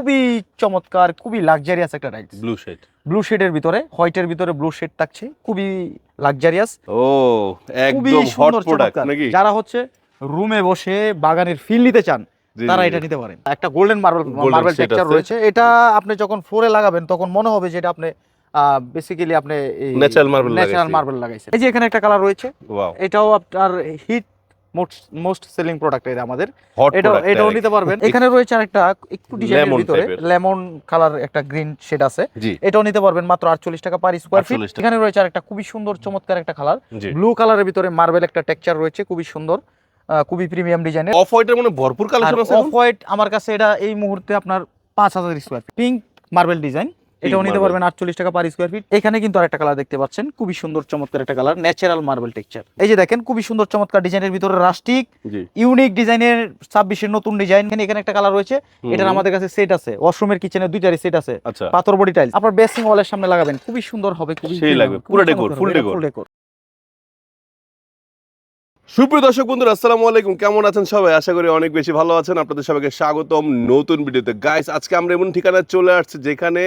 খুবই চমৎকার, খুবই লাক্সারিয়াস একটা টাইলস। ব্লু শেডের ভিতরে, হোয়াইটের ভিতরে ব্লু শেড থাকছে, খুবই লাক্সারিয়াস। ও একদম হট প্রোডাক্ট নাকি? যারা হচ্ছে রুমে বসে বাগানের ফিল নিতে চান তারা এটা নিতে পারেন। একটা গোল্ডেন মার্বেল টেক্সচার রয়েছে। এটা আপনি যখন ফ্লোরে লাগাবেন তখন মনে হবে যে এটা আপনি বেসিক্যালি আপনি ন্যাচারাল মার্বেল লাগাইছেন। এই যে এখানে একটা কালার রয়েছে, এটাও আপনার হিট মোস্ট সেলিং প্রোডাক্ট এটা আমাদের, এটাও নিতে পারবেন। এখানে রয়েছে আরেকটা একটু ডিজাইনের ভিতরে লেমন কালার একটা গ্রিন শেড আছে, এটাও নিতে পারবেন মাত্র 48 টাকা পার স্কয়ার ফিট। এখানে রয়েছে আরেকটা খুবই সুন্দর চমৎকার একটা কালার, ব্লু কালারের ভিতরে মার্বেল একটা টেক্সচার রয়েছে, খুবই সুন্দর, খুবই প্রিমিয়াম ডিজাইনের। অফ হোয়াইটের মানে ভরপুর কালেকশন আছে। অফ হোয়াইট আমার কাছে এটা এই মুহূর্তে আপনার 5000 square feet. Pink marble design, এটাও নিতে পারবেন 48 টাকা পার স্কয়ার ফিট। এখানে কিন্তু আরেকটা কালার দেখতে পাচ্ছেন, খুবই সুন্দর চমৎকার একটা কালার, ন্যাচারাল মার্বেল টেক্সচার। এই যে দেখেন খুবই সুন্দর চমৎকার ডিজাইনের ভিতরে রাস্টিক ইউনিক ডিজাইনের 26 এর নতুন ডিজাইন। এখানে একটা কালার রয়েছে, এটার আমাদের কাছে সেট আছে, ওয়াশরুমের কিচেনের দুইটারই সেট আছে। পাথর বডি টাইলস আপনার বেসিং ওয়ালের সামনে লাগাবেন, খুবই সুন্দর হবে, খুবই সেই লাগবে, পুরো ডেকোর, ফুল ডেকোর। সুপ্রিয় দর্শক বন্ধুরা, আসসালামু আলাইকুম। কেমন আছেন সবাই? আশা করি অনেক বেশি ভালো আছেন। আপনাদের সবাইকে স্বাগতম নতুন ভিডিওতে। গাইস, আজকে আমরা এমন ঠিকানায় চলে আসছি যেখানে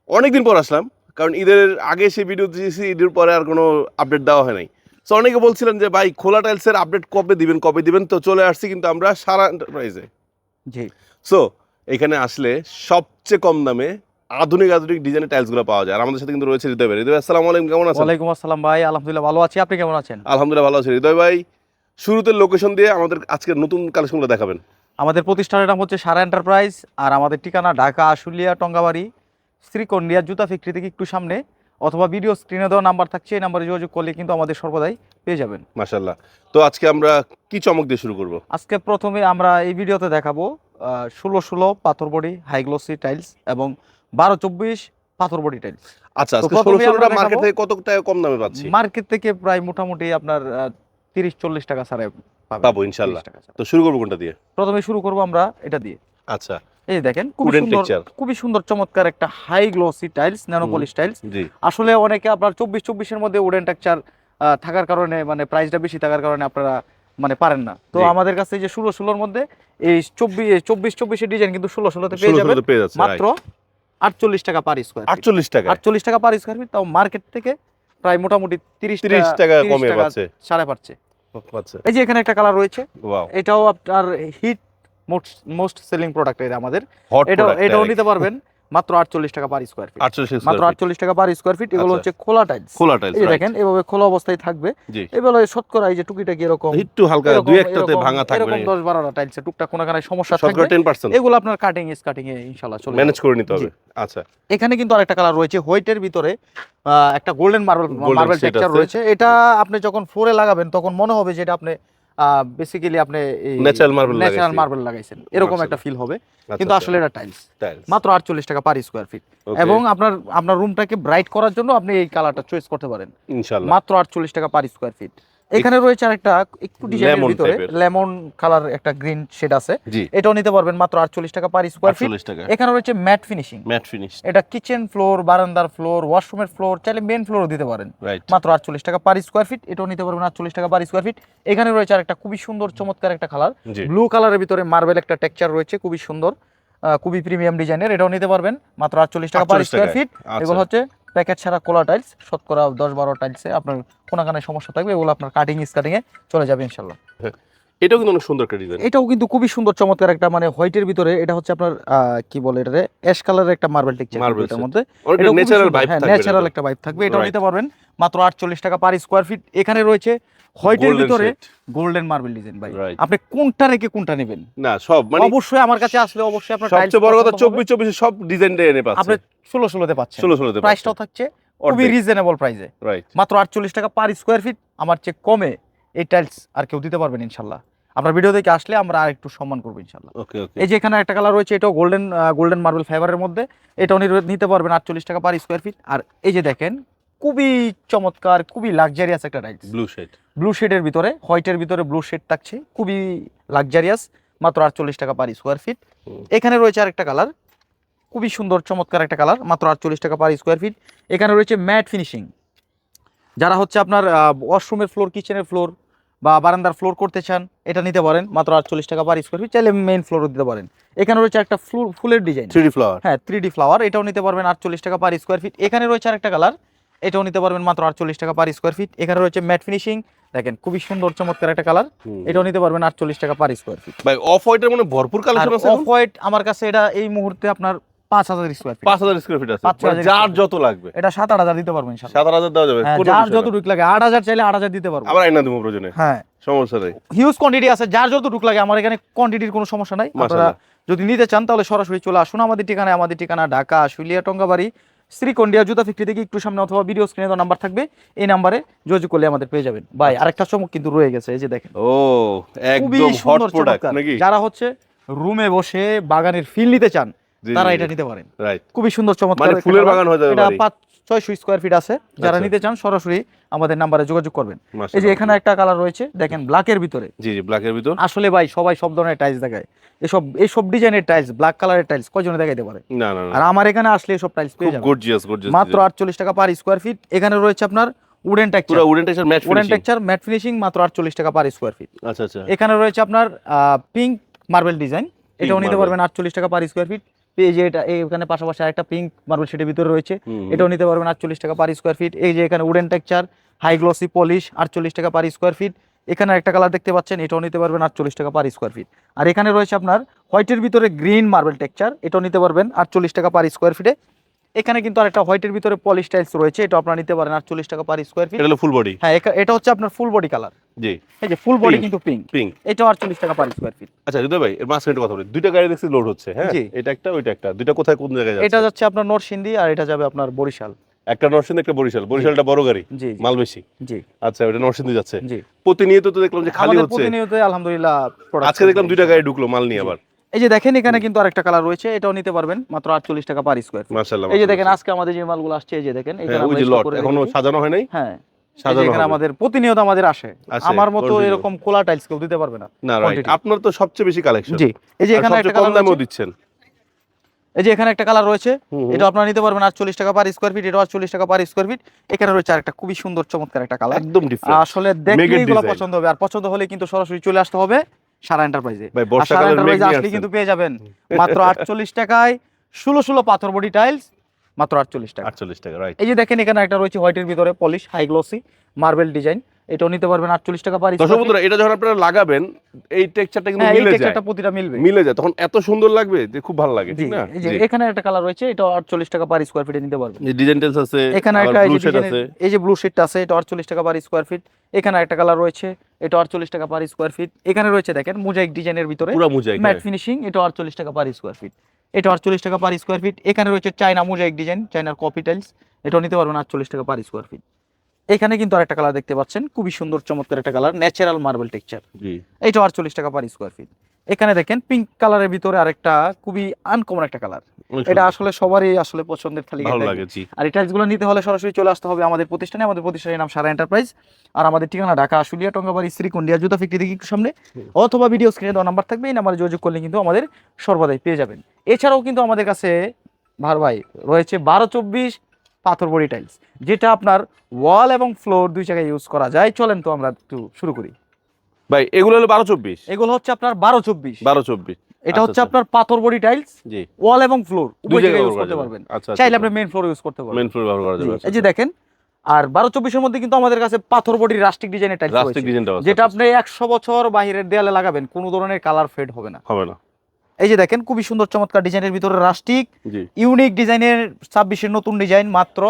অনেকদিন পর আসলাম, কারণ ঈদের আগে সেই ভিডিও দিয়েছি, ঈদের পরে আর কোনো আপডেট দেওয়া হয় নাই। সো অনেকে বলছিলেন যে ভাই খোলা টাইলসের আপডেট কবে দিবেন, তো চলে আসছি কিন্তু আমরা সারা এন্টারপ্রাইজে। জি। সো এখানে আসলে সবচেয়ে কম দামে আধুনিক ডিজাইনের টাইলসগুলো পাওয়া যায়। আর আমাদের সাথে কিন্তু রয়েছে হৃদয় ভাই। হৃদয় ভাই, আসসালামু আলাইকুম, কেমন আছেন? ওয়ালাইকুম আসসালাম ভাই, আলহামদুলিল্লাহ ভালো আছি, আপনি কেমন আছেন? আলহামদুলিল্লাহ ভালো আছি। হৃদয় ভাই, শুরুতে লোকেশন দিয়ে আমাদের আজকের নতুন কালেকশনগুলো দেখাবেন। আমাদের প্রতিষ্ঠানের নাম হচ্ছে সারা এন্টারপ্রাইজ, আর আমাদের ঠিকানা ঢাকা আশুলিয়া টঙ্গাবাড়ি শ্রীকন্ডিয়া জুতা ফ্যাক্টরি থেকে একটু সামনে, অথবা ভিডিও স্ক্রিনে দেওয়া নাম্বার থাকছে, এই নাম্বারে যোগাযোগ করলে কিন্তু আমাদের সর্বদাই পেয়ে যাবেন। মাশাআল্লাহ। তো আজকে আমরা কি চমক দিয়ে শুরু করব? আজকে প্রথমে আমরা এই ভিডিওতে দেখাবো 16 পাথর বডি হাই গ্লসি টাইলস এবং 12-24 পাথর বডি টাইলস। আচ্ছা, আজকে 16টা মার্কেট থেকে কত টাকা কম দামে পাচ্ছি? মার্কেট থেকে প্রায় মোটামুটি আপনার 30-40 টাকা ছাড়ে পাবো ইনশাআল্লাহ। তো শুরু করব কোনটা দিয়ে? প্রথমে শুরু করব আমরা এটা দিয়ে। আচ্ছা, এই দেখেন খুবই সুন্দর চমৎকার একটা high glossy tiles, nano polish tiles. আসলে অনেকে আপনার 24 এর মধ্যে উডেন টেক্সচার থাকার কারণে, মানে প্রাইসটা বেশি থাকার কারণে আপনারা মানে পারেন না। তো আমাদের কাছে যে 16-16 মধ্যে এই 24 এর ডিজাইন কিন্তু 16-16 তে পেয়ে যাবেন মাত্র 48 টাকা পার স্কয়ার। 48 টাকা পার স্কয়ার ফিট, তাও মার্কেট থেকে প্রায় মোটামুটি 30 টাকা কমে পাচ্ছে, সাড়ে পাচ্ছে। এই যে এখানে একটা কালার রয়েছে, এটাও আপনার হিট মোস্ট সেলিং প্রোডাক্ট এটা আমাদের, এটাও নিতে পারবেন মাত্র 48 টাকা পার স্কয়ার ফিট। মাত্র 48 টাকা পার স্কয়ার ফিট। এগুলো হচ্ছে খোলা টাইলস। এই দেখেন এভাবে খোলা অবস্থায় থাকবে, এগুলো শতকরা এই যে টুকিটাকি এরকম একটু হালকা দুই একটাতে ভাঙা থাকবে, এরকম 10-12টা টাইলসে টুকটাক কোনখানে সমস্যা থাকবে, 10%। এগুলো আপনার কাটিং এ ইনশাআল্লাহ চলে ম্যানেজ করে নিতে হবে। আচ্ছা, এখানে কিন্তু আরেকটা কালার রয়েছে, হোয়াইটের ভিতরে একটা গোল্ডেন মার্বেল টেক্সচার রয়েছে। এটা আপনি যখন ফ্লোরে লাগাবেন তখন মনে হবে যে এটা আপনি বেসিক্যালি আপনি ন্যাচারাল মার্বেল লাগাইছেন, এরকম একটা ফিল হবে, কিন্তু আসলে এটা টাইলস। মাত্র 48 টাকা পার স্কয়ার ফিট। এবং আপনার রুমটাকে ব্রাইট করার জন্য আপনি এই কালারটা চয়েস করতে পারেন ইনশাআল্লাহ, মাত্র 48 টাকা পার স্কয়ার ফিট। এখানে রয়েছে আরেকটা একটু ডিজাইনের ভিতরে লেমন কালার একটা গ্রিন শেড আছে, এটাও নিতে পারবেন মাত্র 48 টাকা পার স্কয়ার ফিট। এখানে রয়েছে ম্যাট ফিনিশ, এটা কিচেন ফ্লোর, বারান্দার ফ্লোর, ওয়াশরুমের ফ্লোর, চাইলে মেইন ফ্লোরও দিতে পারেন, মাত্র 48 টাকা পার স্কয়ার ফিট। এটাও নিতে পারবেন 48 টাকা পার স্কয়ার ফিট। এখানে রয়েছে আরেকটা খুবই সুন্দর চমৎকার একটা কালার, ব্লু কালারের ভিতরে মার্বেল একটা টেক্সচার রয়েছে, খুবই সুন্দর, খুবই প্রিমিয়াম ডিজাইনের, এটাও নিতে পারবেন মাত্র 48 টাকা পার স্কয়ার ফিট। এগুলো হচ্ছে প্যাকেট ছাড়া কোলা টাইলস, শতকরা 10-12 টাইলসে আপনার কোনখানে সমস্যা থাকবে, এগুলো আপনার কাটিং এ চলে যাবে ইনশাআল্লাহ। এটাও কিন্তু অনেক সুন্দর একটা ডিজাইন, এটাও কিন্তু খুবই সুন্দর চমৎকার একটা, মানে হোয়াইটের ভিতরে এটা হচ্ছে আপনার কি বলে এটারে, অ্যাশ কালারের একটা মার্বেল টেক্সচার, এটার মধ্যে এটা ন্যাচারাল একটা ভাইব থাকবে। এটাও নিতে পারবেন মাত্র 48 টাকা পার স্কয়ার ফিট। এখানে রয়েছে হোয়াইটের ভিতরে গোল্ডেন মার্বেল ডিজাইন। ভাই আপনি কোনটা রেখে কোনটা নেবেন? না সব মানে অবশ্যই আমার কাছে আসলে অবশ্যই আপনার সবচেয়ে বড় কথা 24 সব ডিজাইনটা এনে পাচ্ছেন, আপনি 16 তে পাচ্ছেন, 16 তে প্রাইসটাও থাকছে খুবই রিজনেবল প্রাইসে, মাত্র 48 টাকা পার স্কয়ার ফিট। আমার চেয়ে কমে এই টাইলস আর কেউ দিতে পারবেন ইনশাআল্লাহ। আপনার ভিডিও দেখে আসলে আমরা আর একটু সম্মান করবো ইনশাআল্লাহ। এই যে এখানে একটা কালার রয়েছে, এটাও গোল্ডেন মার্বেল ফাইবারের মধ্যে, এটাও নিতে পারবেন 48 টাকা পার স্কয়ার ফিট। আর এই যে দেখেন খুবই চমৎকার, খুবই লাক্সারিয়াস একটা টাইলস, ব্লু শেডের ভিতরে, হোয়াইটের ভিতরে ব্লু শেড থাকছে, খুবই লাক্সারিয়াস, মাত্র 48 টাকা পার স্কয়ার ফিট। এখানে রয়েছে আরেকটা কালার, খুবই সুন্দর চমৎকার একটা কালার, মাত্র 48 টাকা পার স্কয়ার ফিট। এখানে রয়েছে ম্যাট ফিনিশিং, যারা হচ্ছে আপনার ওয়াশরুমের ফ্লোর, কিচেনের ফ্লোর, বা বারান্দার ফ্লোর করতে চান, এটা নিতে পারেন মাত্র 48 টাকা পার স্কোয়ার ফিট। চাইলে মেইন ফ্লোরও দিতে পারেন। এখানে রয়েছে একটা ফুলের ডিজাইন, 3D ফ্লাওয়ার। হ্যাঁ 3D ফ্লাওয়ার, এটাও নিতে পারবেন 48 টাকা পার স্কোয়ার ফিট। এখানে রয়েছে আরেকটা কালার, এটাও নিতে পারবেন মাত্র 48 টাকা পার স্কোয়ার ফিট। এখানে রয়েছে ম্যাট ফিনিশিং, দেখেন খুবই সুন্দর চমৎকার একটা কালার, এটাও নিতে পারবেন 48 টাকা পার স্কোয়ার ফিট। ভাই অফ হোয়াইটের মানে ভরপুর কালেকশন আছে। অফ হোয়াইট আমার কাছে এটা এই মুহূর্তে আপনার 5000 স্কোয়ার ফিট, 5000 স্কয়ার ফিট আছে, 5000 মানে যার যত লাগবে। এটা 7000 দিতে পারবেন ইনশাআল্লাহ। 7000 দেওয়া যাবে, হ্যাঁ, কোনো যার বিষয় না। যতটুক লাগে 8000 চাইলে 8000 দিতে পারবো, আবার আইনা দেবো প্রয়োজনে, হ্যাঁ সমস্যা নেই। হিউজ কোয়ান্টিটি আছে, যার যতটুক লাগে। আমার এখানে কোয়ান্টিটির কোনো সমস্যা নাই। আপনারা মাশাআল্লাহ। যদি নিতে চান তাহলে সরাসরি চলে আসুন আমাদের ঠিকানা ঢাকা আশুলিয়া টঙ্গাবাড়ি শ্রীকন্ডিয়া জুতা ফ্যাক্টরি থেকে একটু সামনে, অথবা ভিডিও স্ক্রিনে নাম্বার থাকবে, এই নাম্বারে যোগাযোগ করলে আমাদের পেয়ে যাবেন। ভাই আরেকটা চমক কিন্তু রয়ে গেছে, এই যে দেখেন, ও খুবই একদম হট সুন্দর প্রোডাক্ট চমৎকার। নাকি? যারা হচ্ছে রুমে বসে বাগানের ফিল নিতে চান জি, তারা জি, এটা জি। নিতে পারেন। রাইট, খুবই সুন্দর চমৎকার মানে একটা ফুলের colour। বাগান হয়ে যাবে এটা বাড়ি। 500-600 স্কোয়ার ফিট আছে, যারা আচ্ছা। নিতে চান সরাসরি আমাদের নাম্বারে যোগাযোগ করবেন। এই যে মাশাআল্লাহ। এখানে একটা কালার রয়েছে দেখেন ব্ল্যাকের ভিতরে। জি জি, ব্ল্যাকের ভিতর। আসলে ভাই সবাই সব ধরনের টাইলস দেখায়, এইসব ডিজাইনের টাইলস, ব্ল্যাক কালারের টাইলস কয়জনে দেখাইতে পারে? না না না, আর আমার এখানে আসলে এসব টাইলস পেয়ে খুব যাবেন গর্জিয়াস মাত্র 48 টাকা পার স্কোয়ার ফিট। এখানে রয়েছে আপনার উডেন টেক্সচার, পুরো wooden texture matt wooden finishing. Texture matt finishing, মাত্র 48 টাকা পার স্কোয়ার ফিট। আচ্ছা আচ্ছা। এখানে রয়েছে আপনার পিঙ্ক মার্বেল ডিজাইন, এটাও নিতে marble। পারবেন 48 টাকা পার স্কোয়ার ফিট। এই যে এটা এখানে পাশাপাশি আরেকটা পিঙ্ক মার্বেল সেটের ভিতরে রয়েছে, এটাও নিতে পারবেন 48 টাকা পার স্কোয়ার ফিট। এই যে এখানে wooden texture high glossy polish 48 টাকা পার স্কোয়ার ফিট। এখানে একটা কালার দেখতে পাচ্ছেন, এটাও নিতে পারবেন 48 টাকা পার স্কোয়ার ফিট। আর এখানে রয়েছে আপনার হোয়াইটের ভিতরে গ্রিন মার্বেল টেক্সচার, এটাও নিতে পারবেন 48 টাকা পার স্কোয়ার ফিটে। এখানে কিন্তু আরেকটা হোয়াইটের ভিতরে পলিশ টাইলস রয়েছে, এটা আপনারা নিতে পারেন 48 টাকা পার স্কোয়ার ফিট। এটা হলো ফুল বডি। হ্যাঁ, এটা হচ্ছে আপনার ফুল বডি কালার, জি, এই যে ফুল বডি Pink, কিন্তু পিঙ্ক, পিঙ্ক। এটাও 48 টাকা পার স্কোয়ার ফিট। আচ্ছা হৃদয় ভাই, এর মাঝখানে কথা বলি, দুইটা গাড়ি দেখছি লোড হচ্ছে, হ্যাঁ জি। এটা একটা ওইটা একটা, দুইটা কোথায় কোন জায়গায় যাচ্ছে? এটা যাচ্ছে আপনার নরসিংদী আর এটা যাবে আপনার বরিশাল। একটা নরসিংদী একটা বরিশাল। বরিশালটা বড় গাড়ি, জি মাল বেশি। জি আচ্ছা, ওটা নরসিংদী যাচ্ছে। জি, প্রতিনিয়ত তো দেখলাম যে খালি আমাদের হচ্ছে। প্রতিনিয়ত আলহামদুলিল্লাহ product আজকে দেখলাম দুইটা গাড়ি ঢুকলো মাল নিয়ে আবার। এই যে দেখেন এখানে কিন্তু আরেকটা কালার রয়েছে, এটাও নিতে পারবেন মাত্র 48 টাকা পার স্কোয়ার ফিট। মাশাআল্লাহ। এই যে দেখেন আজকে আমাদের যে মালগুলো আসছে, এই যে দেখেন এখানে হ্যাঁ, ওই আমরা যে stock লট করে এখনো রেখেছি। সাজানো হয় নাই, হ্যাঁ, এই যে সাজানো এখানে হবে। আমাদের প্রতিনিয়ত আমাদের আসে, আসে, আমার মতো continue। এরকম কোলা টাইলস কেউ দিতে পারবে না। না রাইট, quantity। আপনার তো সবচেয়ে বেশি কালেকশন। জি, এই যে এখানে একটা কম কালার দামেও রয়েছে, দিচ্ছেন। এই যে এখানে একটা কালার রয়েছে, হুম, হুম। এটা আপনারা নিতে পারবেন 48 টাকা পার স্কোয়ার ফিট, এটা 48 টাকা পার স্কোয়ার ফিট। এখানে রয়েছে আরেকটা খুবই সুন্দর চমৎকার একটা কালার, একদম ডিফারেন্ট। আসলে দেখলে Megate এগুলো design। পছন্দ হবে, আর পছন্দ হলে কিন্তু সরাসরি চলে আসতে হবে সারা এন্টারপ্রাইজে। ভাই আর সারা বর্ষাকালের মেঘ এন্টারপ্রাইজে নিয়ে আসলে আসছেন। কিন্তু পেয়ে যাবেন মাত্র 48 টাকায় 16 পাথর বডি টাইলস, মাত্র 48 টাকা। 48 টাকা, রাইট। এই যে দেখেন এখানে একটা রয়েছে হোয়াইটের ভিতরে polish high glossy marble design, এটাও নিতে পারবেন 48 টাকা পার দর্শক স্কোয়ার ফিট। বন্ধুরা, এটা যখন আপনারা লাগাবেন এই টেক্সচারটা কিন্তু হ্যাঁ, এই মিলে যায়, টেক্সচারটা প্রতিটা মিলবে। মিলে যায়, তখন এত সুন্দর লাগবে যে খুব ভালো লাগে, জি, ঠিক না? এই যে এখানে একটা কালার রয়েছে, এটা 48 টাকা পার স্কোয়ার ফিটে নিতে পারবেন। এই ডিজাইন টেলস আছে, এখানে আবার একটা ব্লু শেড আছে। এই যে ব্লু শেডটা আছে, এটা 48 টাকা পার স্কোয়ার ফিট। এখানে একটা কালার রয়েছে, এটা 48 টাকা পার স্কোয়ার ফিট। এখানে রয়েছে দেখেন মোজাইক ডিজাইনের ভিতরে পুরো মোজাইক। ম্যাট ফিনিশিং, এটা 48 টাকা পার স্কোয়ার ফিট, এটা 48 টাকা পার স্কোয়ার ফিট। এখানে রয়েছে চায়না মোজাইক ডিজাইন, চায়নার কপি টাইলস, এটাও নিতে পারবেন 48 টাকা পার স্কোয়ার ফিট। এখানে কিন্তু আরেকটা কালার দেখতে পাচ্ছেন, খুবই সুন্দর চমৎকার একটা কালার, ন্যাচারাল মার্বেল টেক্সচার, জি, এটা 48 টাকা পার স্কোয়ার ফিট। এখানে দেখেন পিঙ্ক কালারের ভিতরে আরেকটা খুবই আনকমন একটা কালার, অনেক এটা সুন্দর। আসলে সবারই আসলে পছন্দের তালিকায় ভালো থাকে। লাগে, জি। আর এই টাইলসগুলো নিতে হলে সরাসরি চলে আসতে হবে আমাদের প্রতিষ্ঠানে। আমাদের প্রতিষ্ঠানের নাম সারা এন্টারপ্রাইজ, আর আমাদের ঠিকানা ঢাকা আশুলিয়া টঙ্গাবাড়ি শ্রীকন্ডিয়া জুতা ফ্যাক্টরি থেকে একটু সামনে, অথবা ভিডিও স্ক্রিনে দেওয়া নাম্বার থাকবে, এই নাম্বারে যোগাযোগ করলে কিন্তু আমাদের সর্বদাই পেয়ে যাবেন। এছাড়াও কিন্তু আমাদের কাছে ভাই রয়েছে 12-24 পাথর বডি টাইলস, যেটা আপনার ওয়াল এবং ফ্লোর দুই জায়গায় ইউজ করা যায়। চলেন তো আমরা একটু শুরু করি। ভাই এগুলো হলো 12-24। এগুলো হচ্ছে আপনার 12-24, 12-24, এটা হচ্ছে আপনার পাথর বডি টাইলস, জি, ওয়াল এবং ফ্লোর দুই উভয় জায়গায় জায়গায় ইউজ ব্যবহার করতে করা পারবেন। যাবে। আচ্ছা, চাইলে আচ্ছা। আপনি মেইন ফ্লোর ইউজ করতে পারবেন। মেইন ফ্লোর ব্যবহার করা জি, যাবে। এই যে দেখেন, আর 12-24-এর মধ্যে কিন্তু আমাদের কাছে পাথর বডির রাস্টিক ডিজাইনের টাইলস রাস্টিক রয়েছে, ডিজাইনটা আছে, যেটা আপনি 100 বছর বাহিরের দেয়ালে লাগাবেন, কোনো ধরনের কালার ফেড হবে না। হবে না। এই যে দেখেন খুবই সুন্দর চমৎকার ডিজাইনের ভিতরে রাস্টিক, জি, ইউনিক ডিজাইনের 26-এর নতুন ডিজাইন, মাত্র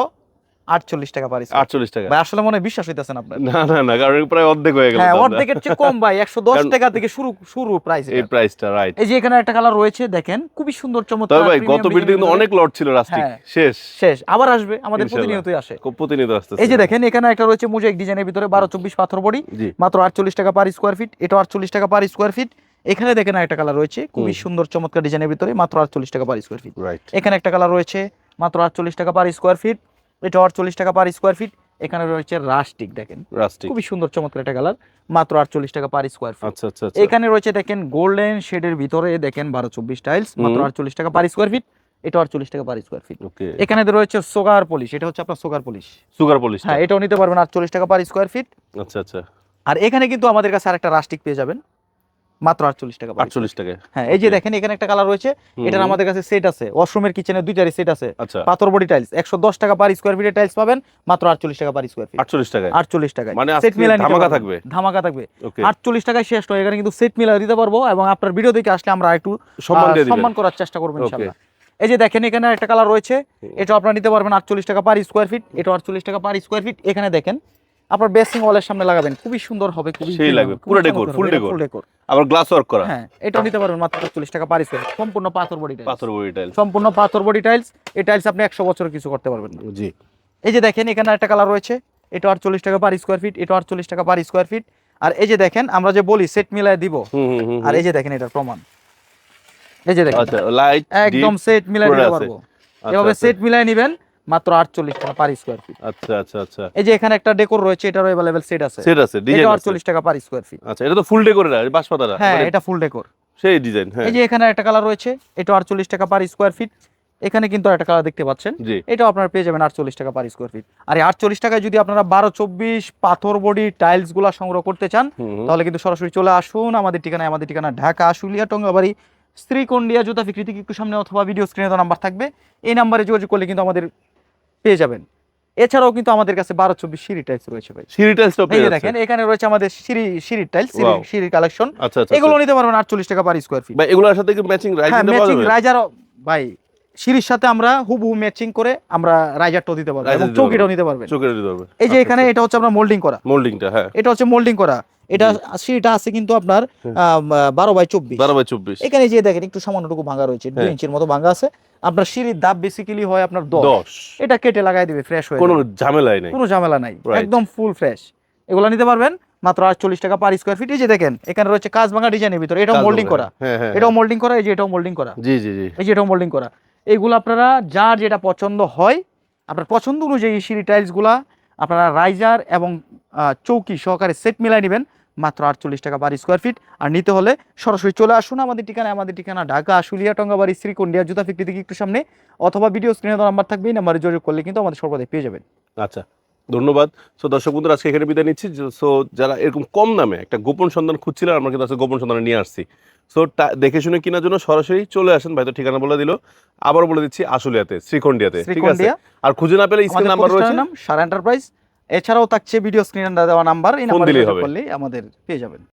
48 টাকা পার স্কয়ার। 48 টাকা। ভাই আসলে মনে হয় বিশ্বাস হইতাছে না আপনার? না না না, কারণ প্রায় অর্ধেক হয়ে গেল। হ্যাঁ, অর্ধেকের চেয়ে কম ভাই, 110 কারণ- টাকা থেকে শুরু প্রাইস। এই প্রাইসটা, রাইট। এই যে এখানে একটা কালার রয়েছে দেখেন, খুবই সুন্দর চমৎকার। তবে ভাই গত premium ভিডিওতে কিন্তু ডিজাইনের অনেক লট ছিল রাস্টিক, হ্যাঁ। শেষ শেষ, আবার আসবে, আমাদের ইনশাআল্লাহ। প্রতিনিয়তই আসে। খুব প্রতিনিয়ত আসতেছে। এই যে দেখেন এখানে একটা রয়েছে মোজাইক ডিজাইনের ভিতরে 12-24 পাথর বডি, জি, মাত্র 48 টাকা পার স্কোয়ার ফিট, এটা 48 টাকা পার স্কোয়ার ফিট। এখানে দেখেন একটা কালার রয়েছে খুবই সুন্দর চমৎকার ডিজাইনের ভিতরে, মাত্র 48 টাকা পার স্কোয়ার ফিট। রাইট। এখানে একটা কালার রয়েছে মাত্র 48 টাকা পার স্কোয়ার ফিট, এটা 48 টাকা পার স্কোয়ার ফিট। এখানে রয়েছে রাস্টিক, দেখেন রাস্টিক, খুবই সুন্দর চমৎকার একটা কালার, মাত্র 48 টাকা পার স্কোয়ার ফিট। আচ্ছা আচ্ছা আচ্ছা। এখানে রয়েছে দেখেন গোল্ডেন শেডের ভিতরে দেখেন 12-24 টাইলস, মাত্র 48 টাকা পার স্কোয়ার ফিট, এটা 48 টাকা পার স্কোয়ার ফিট। ওকে, এখানে রয়েছে সোগার পলিশ, এটা হচ্ছে আপনার সোগার পলিশ, সুগার পলিশ। হ্যাঁ, এটাও নিতে পারবেন 48 টাকা পার স্কোয়ার ফিট। আচ্ছা আচ্ছা। আর এখানে কিন্তু আমাদের কাছে আরেকটা রাস্টিক পেয়ে যাবেন মাত্র 48 টাকা। 48 টাকায়। হ্যাঁ, এই যে দেখেন এখানে একটা কালার রয়েছে, এটার আমাদের কাছে সেট আছে, ওয়াশরুমের কিচেনের দুইটারই সেট আছে। আচ্ছা, পাথর বডি টাইলস 110 টাকা পার স্কয়ার ফিটের টাইলস পাবেন মাত্র 48 টাকা পার স্কয়ার ফিট। 48 টাকায়। 48 টাকায় মানে সেট মিলাই ধামাকা থাকবে। ধামাকা থাকবে। ওকে, 48 টাকায় শেষ নয়, এখানে কিন্তু সেট মিলাই দিতে পারবো এবং আপনার ভিডিও দেখে আসলে আমরা একটু সম্মান করার চেষ্টা করব ইনশাআল্লাহ। এই যে দেখেন এখানে একটা কালার রয়েছে, এটা আপনারা নিতে পারবেন 48 টাকা পার স্কয়ার ফিট, এটা 48 টাকা পার স্কয়ার ফিট। এখানে দেখেন আপনার বেসিং ওয়ালের সামনে লাগাবেন, খুবই সুন্দর হবে, খুবই সেই লাগবে, পুরো ডেকোর, ফুল ডেকোর, আবার গ্লাস ওয়ার্ক করা। হ্যাঁ, এটাও নিতে পারবেন মাত্র 48 টাকা পার স্কয়ার ফিট, সম্পূর্ণ পাথর বডি টাইলস। পাথর বডি টাইলস, সম্পূর্ণ পাথর বডি টাইলস। এই টাইলস আপনি 100 বছর কিছু করতে পারবেন না। জি। এই যে দেখেন এখানে একটা কালার রয়েছে, এটা 48 টাকা পার স্কয়ার ফিট, এটা 48 টাকা পার স্কয়ার ফিট। আর এই যে দেখেন আমরা যে বলি সেট মিলায় দিব, আর এই যে দেখেন এটার প্রমাণ, এই যে দেখেন আচ্ছা, লাইট একদম সেট মিলায় দিতে পারবো। এভাবে সেট মিলায় নেবেন মাত্র 48 টাকা পার স্কয়ার ফিট। আচ্ছা আচ্ছা আচ্ছা। এই যে এখানে একটা ডেকোর রয়েছে, এটারও अवेलेबल সেট আছে, সেট আছে, ডিজাইন এটা আছে, 48 টাকা পার স্কয়ার ফিট। আচ্ছা, এটা তো ফুল ডেকোরের আর বাঁশপাতারা। হ্যাঁ, এটা ফুল ডেকোর, সেই ডিজাইন। হ্যাঁ, এই যে এখানে একটা কালার রয়েছে, এটা 48 টাকা পার স্কয়ার ফিট। এখানে কিন্তু একটা কালার দেখতে পাচ্ছেন, এটাও আপনারা পেয়ে যাবেন 48 টাকা পার স্কয়ার ফিট। আর এই 48 টাকায় যদি আপনারা 12-24 পাথর বডি টাইলস গুলা সংগ্রহ করতে চান, তাহলে কিন্তু সরাসরি চলে আসুন আমাদের ঠিকানা ঢাকা আশুলিয়া টঙ্গাবাড়ি শ্রীকন্ডিয়া জুতা বিক্রি থেকে একটু সামনে, অথবা ভিডিও স্ক্রিনে তো নাম্বার থাকবে, এই নাম্বারে যোগাযোগ করলে কিন্তু আমাদের পেয়ে যাবেন। এছাড়াও কিন্তু আমাদের কাছে 12-24 সিঁড়ি টাইলস রয়েছে ভাই। সিঁড়ি টাইলসটাও পেয়ে যাচ্ছেন। দেখেন এখানে রয়েছে আমাদের সিঁড়ির টাইলস, সিঁড়ির কালেকশন। আচ্ছা আচ্ছা, এগুলো নিতে পারবেন 48 টাকা পার স্কয়ার ফিট। ভাই এগুলোর সাথে কি ম্যাচিং রাইজার পাওয়া যাবে? ম্যাচিং রাইজার ভাই, সিঁড়ির সাথে আমরা হুবহু ম্যাচিং করে আমরা রাইজারটাও দিতে পারবো এবং চৌকিটাও নিতে পারবেন। চৌকিটা দিতে পারবে। এই যে এখানে এটা হচ্ছে আমরা মোল্ডিং করা, মোল্ডিংটা। হ্যাঁ, এটা হচ্ছে মোল্ডিং করা। এটা সিঁড়িটা আছে কিন্তু আপনার 12/24। 12/24। এখানে যে দেখেন একটু সামান্যটুকু ভাঙা রয়েছে, 2 ইঞ্চির মতো ভাঙা আছে। আপনার সিঁড়ির দাব বেসিক্যালি হয় আপনার 10, এটা কেটে লাগাই দিবে, ফ্রেশ হয়ে কোনো ঝামেলাই নাই, কোনো ঝামেলা নাই, একদম ফুল ফ্রেশ। এগুলো নিতে পারবেন মাত্র 48 টাকা পার স্কয়ার ফিট। এই যে দেখেন এখানে রয়েছে কাজ ভাঙা ডিজাইনের ভিতরে, এটাও মোল্ডিং করা। এটাও মোল্ডিং করা, এই যে এটাও মোল্ডিং করা। জি জি জি, এই যে এটাও মোল্ডিং করা। এইগুলো আপনারা যার যেটা পছন্দ হয়, আপনার পছন্দ অনুযায়ী সিঁড়ি টাইলস গুলা আপনারা রাইজার এবং চৌকি সহকারে সেট মিলাই নেবেন মাত্র 48 টাকা পার স্কয়ার ফিট। আর নিতে হলে সরাসরি চলে আসুন আমাদের ঠিকানা ঢাকা আশুলিয়া টঙ্গাবাড়ি শ্রীকন্ডিয়া জুতা ফ্যাক্টরি থেকে একটু সামনে, অথবা ভিডিও স্ক্রিনে নাম্বার থাকবে, এই নাম্বারে যোগাযোগ করলে কিন্তু আমাদের সর্বদাই পেয়ে যাবেন। আচ্ছা, ধন্যবাদ। সো দর্শক বন্ধুরা, আজকে এখানে বিদায় নিচ্ছি। সো যারা এরকম কম দামে একটা গোপন সন্ধান খুঁজছিলেন, আমরা কিন্তু আজকে গোপন সন্ধান নিয়ে আসছি। সো দেখে শুনে কেনার জন্য সরাসরি চলে আসেন। ভাই তো ঠিকানা বলে দিল, আবার বলে দিচ্ছি, আশুলিয়াতে, শ্রীকন্ডিয়াতে, ঠিক আছে? আর খুঁজে না পেলে স্ক্রিনে নাম্বার রয়েছে, নাম সারা এন্টারপ্রাইজ। এছাড়াও থাকছে ভিডিও স্ক্রিনে দেওয়া নাম্বার, এই নাম্বারে যোগাযোগ করলে আমাদের পেয়ে যাবেন।